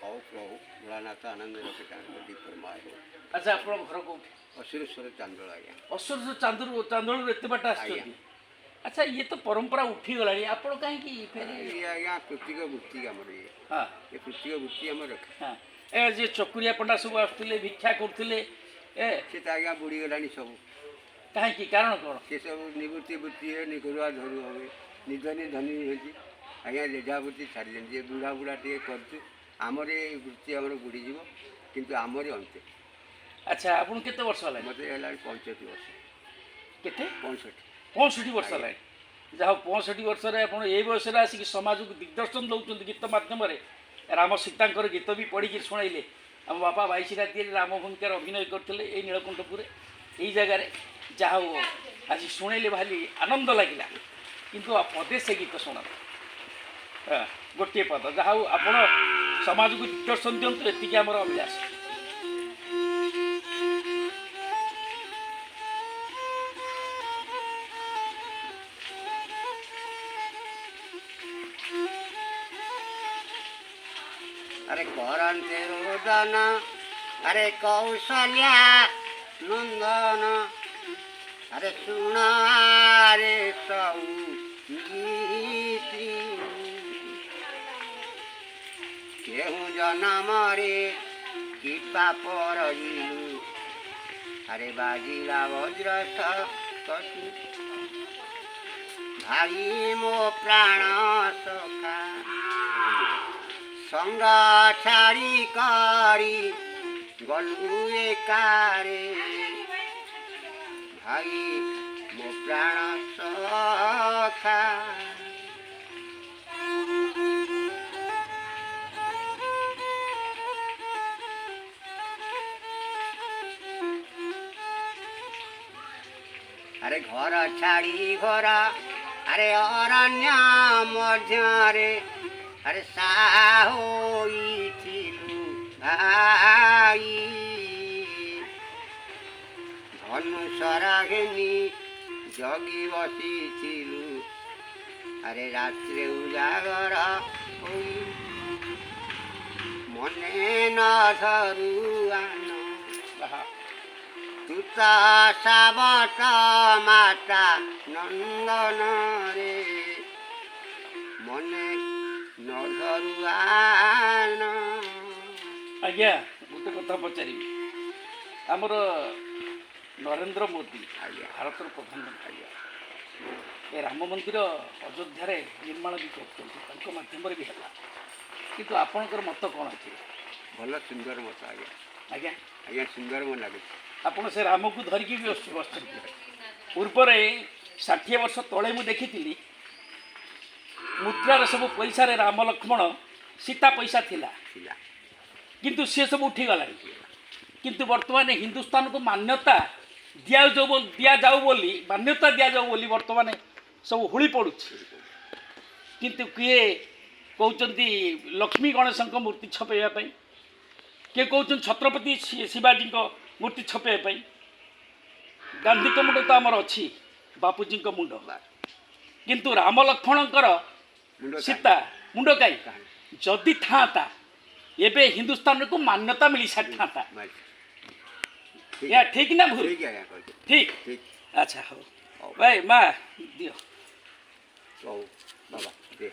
ହଉ ପ୍ରଭୁ ଭୋଳାନାଥ ଆନନ୍ଦ ରଖେ ତାଙ୍କ ଦୀପର ମାୟ ହଉ। ଆଚ୍ଛା ଆପଣଙ୍କ ଘର କୋଉଠି? ଅସୁରେଶ୍ୱର ଚାନ୍ଦୋଳ ଆଜ୍ଞା। ଅସୁର ଚାନ୍ଦୋଳରୁ ଏତେ ବାଟ ଆସିଛନ୍ତି? ଆଚ୍ଛା ଇଏ ତ ପରମ୍ପରା ଉଠିଗଲାଣି ଆପଣ କାହିଁକି ଫେରେ? ଇଏ ଆଜ୍ଞା କୃତିକ ବୃତ୍ତି ଆମର ଇଏ। ହଁ ଏ କୃତିକ ବୃତ୍ତି ଆମର ରଖେ। ହଁ ଏ ଯେ ଚକୁରିଆ ପଣ୍ଡା ସବୁ ଆସୁଥିଲେ ଭିକ୍ଷା କରୁଥିଲେ ଏ ସେ ତ ଆଜ୍ଞା ବୁଡ଼ିଗଲାଣି ସବୁ। କାହିଁକି କାରଣ କ'ଣ? ସେ ସବୁ ନିବୃତ୍ତି ବୃତ୍ତି ହେ ନିଘରୁଆ ଧରୁ ହୁଏ ନିଧନି ଧନୀ ହେଇଛି ଆଜ୍ଞା ଯେଝା ବୃତ୍ତି ଛାଡ଼ିଛନ୍ତି ଯେ ବୁଢ଼ା ବୁଢ଼ା ଟିକେ କରୁଛୁ ଆମର ଏ ବୃତ୍ତି ଆମର ବୁଡ଼ିଯିବ କିନ୍ତୁ ଆମରି ଅନ୍ତେ। ଆଚ୍ଛା ଆପଣଙ୍କୁ କେତେ ବର୍ଷ ହେଲାଣି? ମୋତେ ହେଲାଣି 65 ବର୍ଷ। କେତେ? 65। 65 ବର୍ଷ ହେଲାଣି। ଯାହା ହଉ 65 ବର୍ଷରେ ଆପଣ ଏଇ ବୟସରେ ଆସିକି ସମାଜକୁ ଦିଗ୍ଦର୍ଶନ ଦେଉଛନ୍ତି ଗୀତ ମାଧ୍ୟମରେ। ରାମ ସୀତାଙ୍କର ଗୀତ ବି ପଢ଼ିକି ଶୁଣାଇଲେ। ଆମ ବାପା 22 ରାତିରେ ରାମ ଭୂମିକାରେ ଅଭିନୟ କରିଥିଲେ ଏଇ ନୀଳକଣ୍ଠପୁରରେ ଏଇ ଜାଗାରେ। ଯାହା ହଉ ଆଜି ଶୁଣାଇଲେ ଭାରି ଆନନ୍ଦ ଲାଗିଲା କିନ୍ତୁ ପଦେ ସେ ଗୀତ ଶୁଣନ୍ତୁ ଗୋଟିଏ ପଦ। ଯାହା ହଉ ଆପଣ ସମାଜକୁ ଦିଗ୍ଦର୍ଶନ ଦିଅନ୍ତୁ ଏତିକି ଆମର ଅଭିଳାଷ। अरे करन्ते रोदन अरे कौशल्या नंदन अरे सुन रे सौ गीति केहूँ जनम रे कि पापर अरे बाजिला वज्र कटु भाई मो प्राण सखा संग छाड़ी करी गलु एकारे भाई मो प्राण सखा। अरे घर छाड़ी घर अरे अरण्य मध्य अरे साहोइथिलु भाई धनुषरा घेनी जगी बसिथिलु अरे रात्रे उजागर होई मने न धरुआन तू तो सावत माता नंदन रे मने आज्ञा गोटे कथा पचारि आमर नरेंद्र मोदी भारत प्रधानमंत्री ए राम मंदिर अयोध्या निर्माण भी कर माध्यम भी है किंतु आपणकर मत कौन अच्छे? भल सुंदर मत आज्ञा। आज्ञा आज्ञा सुंदर मन लगे आपड़ से राम को धरिकी भी बस पूर्व 60 वर्ष तले मुझे देखी मुद्रार सब पैसा राम लक्ष्मण सीता पैसा थिला किंतु सी सब उठीगला किंतु वर्तमान हिंदुस्तान को मान्यता दि जाऊ बोली मान्यता दि जाऊ बोली वर्तमान सब हुड़ी पड़ू किंतु किए कहते लक्ष्मी गणेश मूर्ति छपेवाई किए कहते छत्रपति शिवाजी मूर्ति छपेवाई गांधी मुंड तो आमर अच्छी बापूजी मुंड किंतु राम लक्ष्मणकर सीता मुंड कई जदि था एबे हिंदुस्तान को मान्यता मिली सारी था या ठीक ना भूल? ठीक अच्छा हो भाई माँ दियो बाबा दे